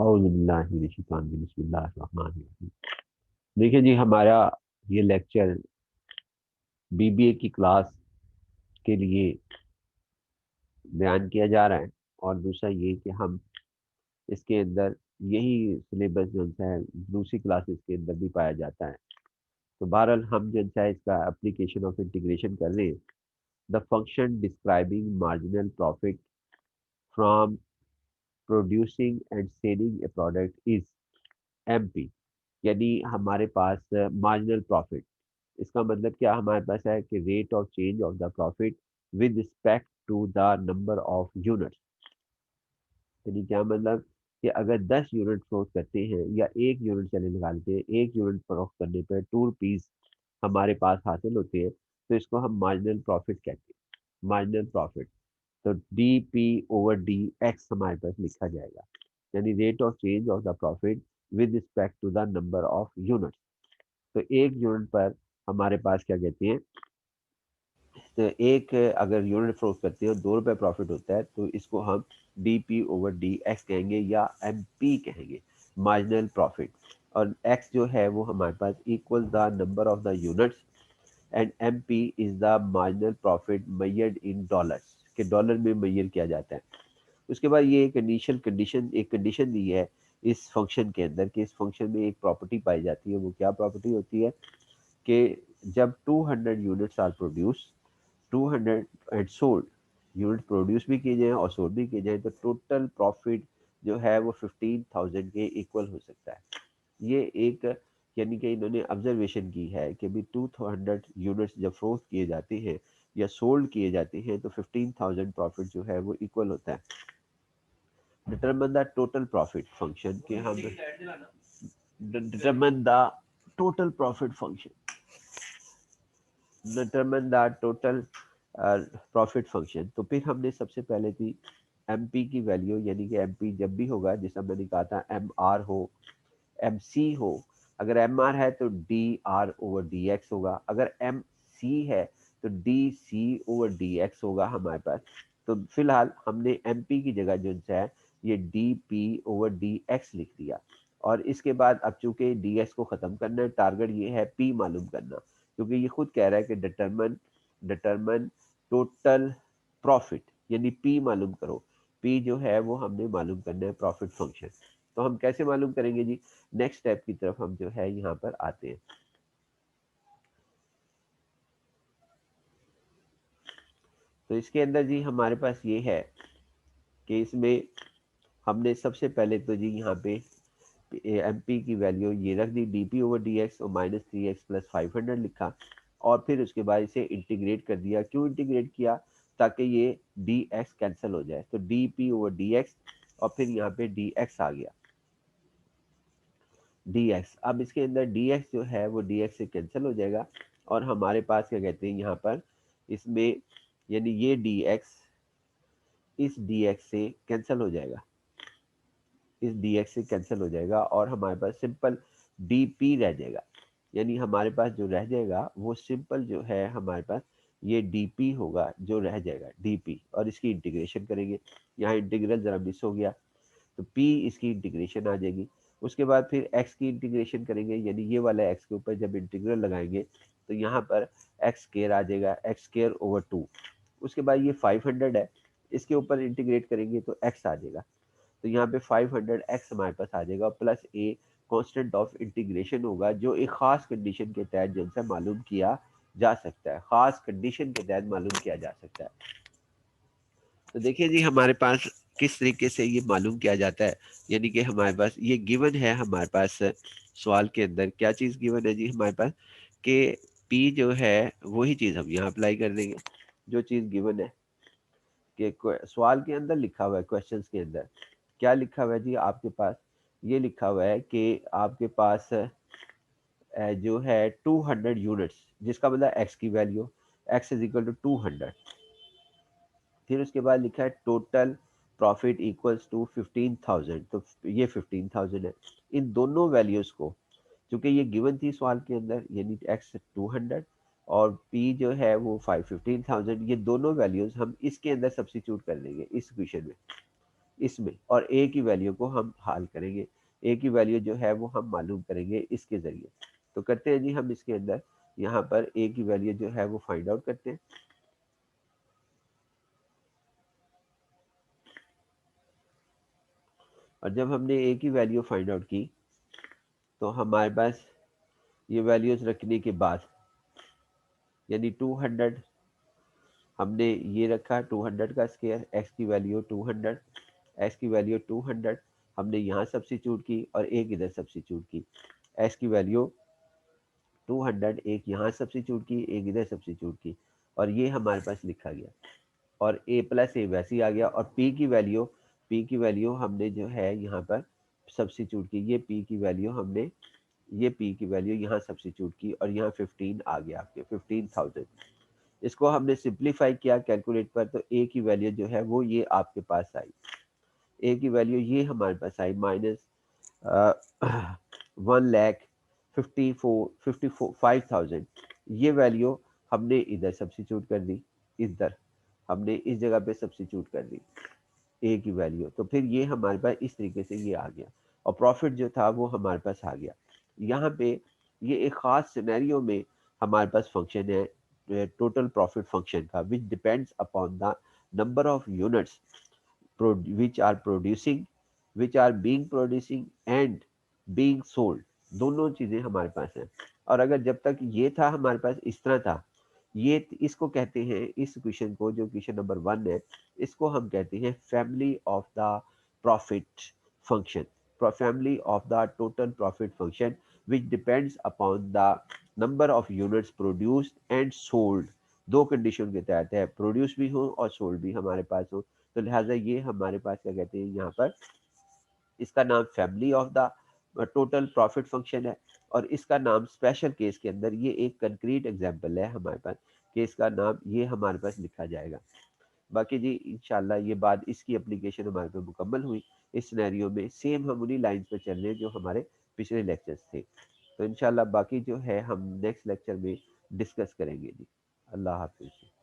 बिस्मिल्लाहिर्रहमानिर्रहीम। देखिए जी, हमारा ये लेक्चर बीबीए की क्लास के लिए बयान किया जा रहा है। और दूसरा ये कि हम इसके अंदर यही सिलेबस जो है दूसरी क्लासेस के अंदर भी पाया जाता है। तो बहरहाल हम जो है इसका एप्लीकेशन ऑफ इंटीग्रेशन कर रहे हैं। The function describing marginal profit from producing and selling A product is MP. यानी हमारे पास मार्जिनल प्रॉफिट, इसका मतलब क्या हमारे पास है कि rate of change of the profit with respect to the number of units. यानी क्या मतलब कि अगर 10 यूनिट फरोख्त करते हैं या एक यूनिट चले निकालते हैं, एक यूनिट फरोख्त करने पर 2 रुपीज़ हमारे पास हासिल होते हैं, तो इसको हम मार्जिनल प्रॉफिट कहते हैं। मार्जिनल प्रॉफिट, तो d P over D x हमारे पास लिखा जाएगा, यानी rate of change of the profit with respect to the number of units. तो एक यूनिट पर हमारे पास क्या कहते हैं, तो एक अगर यूनिट फरोख्त करते हैं और 2 रुपये प्रॉफिट होता है, तो इसको हम D P over D X कहेंगे या एम पी कहेंगे, मार्जिनल प्रॉफिट। और एक्स जो है वो हमारे पास equal the number of the units and M P is the marginal profit measured in dollars, के डॉलर में मेजर किया जाता है। उसके बाद ये एक इनिशियल कंडीशन, एक कंडीशन दी है इस फंक्शन के अंदर कि इस फंक्शन में एक प्रॉपर्टी पाई जाती है। वो क्या प्रॉपर्टी होती है कि जब 200 units are produce, 200 and sold, unit produce भी किए जाए और सोल्ड भी किए जाए, तो टोटल प्रॉफिट जो है वो 15,000 के इक्वल हो सकता है। ये एक, यानी कि इन्होंने ऑब्जर्वेशन की है कि भी 200 यूनिट्स जब फरोख्त किए जाते हैं या सोल्ड किए जाते हैं तो 15,000 प्रॉफिट जो है वो इक्वल होता है। Determine the total profit function के हम determine the total profit function, determine the total profit function. तो फिर हमने सबसे पहले थी एम पी की वैल्यू, यानी कि एम पी जब भी होगा, जैसा मैंने कहा था, एम आर हो, एम सी हो। अगर एम आर है तो d r over D x होगा, अगर एम सी है तो d c over D x होगा हमारे पास। तो फिलहाल हमने एम पी की जगह जो है ये D P over D x लिख दिया। और इसके बाद अब चूंकि डी एक्स को ख़त्म करना है, टारगेट ये है पी मालूम करना, क्योंकि ये खुद कह रहा है कि डिटरमन डिटरमन टोटल प्रॉफिट, यानी पी मालूम करो। पी जो है वो हमने मालूम करना है प्रॉफिट फंक्शन। तो हम कैसे मालूम करेंगे जी, नेक्स्ट स्टेप की तरफ हम जो है यहाँ पर आते हैं। तो इसके अंदर जी हमारे पास ये है कि इसमें हमने सबसे पहले तो जी यहाँ पे एम पी की वैल्यू ये रख दी, D P over D X और -3x प्लस 500 लिखा। और फिर उसके बाद इसे इंटीग्रेट कर दिया। क्यों इंटीग्रेट किया? ताकि ये डी एक्स कैंसिल हो जाए, तो d P over D X और फिर यहाँ पे डी एक्स आ गया, डी एक्स। अब इसके अंदर डी एक्स जो है वो डी एक्स से कैंसिल हो जाएगा और हमारे पास क्या कहते हैं यहाँ पर इसमें, यानी ये डी एक्स इस डी एक्स से कैंसिल हो जाएगा, इस डी एक्स से कैंसिल हो जाएगा और हमारे पास सिंपल डी पी रह जाएगा। यानी हमारे पास जो रह जाएगा वो सिंपल जो है हमारे पास ये डी पी होगा जो रह जाएगा, डी पी। और इसकी इंटीग्रेशन करेंगे, यहाँ इंटीग्रल ज़रा मिस हो गया, तो p इसकी इंटीग्रेशन आ जाएगी। उसके बाद फिर x की इंटीग्रेशन करेंगे, यानी ये वाला x के ऊपर जब इंटीग्रल लगाएंगे तो यहाँ पर एक्स स्केयर आ जाएगा, एक्स स्केयर ओवर 2। उसके बाद ये 500 है, इसके ऊपर इंटीग्रेट करेंगे तो x आ जाएगा, तो यहाँ पे 500x हमारे पास आ जाएगा, plus a constant of integration होगा जो एक खास कंडीशन के तहत जिनसे मालूम किया जा सकता है, खास कंडीशन के तहत मालूम किया जा सकता है। तो देखिए जी हमारे पास किस तरीके से ये मालूम किया जाता है। यानी कि हमारे पास ये गिवन है, हमारे पास सवाल के अंदर क्या चीज़ गिवन है जी हमारे पास, कि पी जो है वही चीज़ हम यहाँ अप्लाई कर देंगे जो चीज़ गिवन है। कि सवाल के अंदर लिखा हुआ है, क्वेश्चंस के अंदर क्या लिखा हुआ है जी आपके पास, ये लिखा हुआ है कि आपके पास जो है 200 यूनिट्स, जिसका मतलब एक्स की value x is equal to 200। फिर उसके बाद लिखा है टोटल प्रॉफिट इक्वल्स टू 15,000, तो ये 15,000 है। इन दोनों वैल्यूज़ को, क्योंकि ये गिवन थी सवाल के अंदर, यानी एक्स 200 और पी जो है वो 15,000, ये दोनों वैल्यूज़ हम इसके अंदर सब्सिट्यूट कर लेंगे इस इक्वेशन में। इसमें, और ए की वैल्यू को हम हाल करेंगे। ए की वैल्यू जो है वो हम मालूम करेंगे इसके ज़रिए। तो करते हैं जी हम इसके अंदर यहाँ पर ए की वैल्यू जो है वो फाइंड आउट करते हैं। और जब हमने ए की वैल्यू फाइंड आउट की तो हमारे पास ये वैल्यूज रखने के बाद, यानी 200 हमने ये रखा, 200 का स्क्वायर, एक्स की वैल्यू 200, एक्स की वैल्यू 200 हमने यहाँ सब्स्टिट्यूट की और एक इधर सब्स्टिट्यूट की। एक्स की वैल्यू 200 एक यहाँ सब्स्टिट्यूट की, एक इधर सब्स्टिट्यूट की, और ये हमारे पास लिखा गया। और a प्लस ए वैसे ही आ गया। और p की वैल्यू हमने जो है यहाँ पर सब्स्टिट्यूट की। ये p की वैल्यू हमने, ये p की वैल्यू यहाँ सब्स्टिट्यूट की और यहाँ 15 आ गया आपके 15,000। इसको हमने सिंप्लीफाई किया कैलकुलेट पर, तो a की वैल्यू जो है वो ये आपके पास आई। a की वैल्यू ये हमारे पास आई माइनस 1,54,55,000। ये वैल्यू हमने इधर सब्स्टिट्यूट कर दी, इधर हमने इस जगह पे सब्स्टिट्यूट कर दी ए की वैल्यू। तो फिर ये हमारे पास इस तरीके से ये आ गया और प्रॉफिट जो था वो हमारे पास आ गया। यहाँ पे ये एक ख़ास सिनेरियो में हमारे पास फंक्शन है टोटल प्रॉफिट फंक्शन का, which depends upon the number of units which are producing, which are being producing and being sold। दोनों चीज़ें हमारे पास हैं। और अगर जब तक ये था हमारे पास इस तरह था, ये इसको कहते हैं, इस क्वेश्चन को जो क्वेश्चन नंबर 1 है, इसको हम कहते हैं family of the profit function, family of the total profit function which depends upon the number of units produced and sold. दो कंडीशन के तहत है, प्रोड्यूस भी हो और सोल्ड भी हमारे पास हो। तो लिहाजा ये हमारे पास क्या कहते हैं यहाँ पर, इसका नाम family of the total profit function है। और इसका नाम स्पेशल केस के अंदर, ये एक कंक्रीट एग्जांपल है हमारे पास, कि इसका नाम ये हमारे पास लिखा जाएगा। बाकी जी इंशाल्लाह ये बात, इसकी एप्लीकेशन हमारे पे मुकम्मल हुई। इस सिनेरियो में सेम हम उन्हीं लाइंस पे चल रहे हैं जो हमारे पिछले लेक्चर्स थे। तो इंशाल्लाह बाकी जो है हम नेक्स्ट लेक्चर में डिस्कस करेंगे जी। अल्लाह हाफिज़।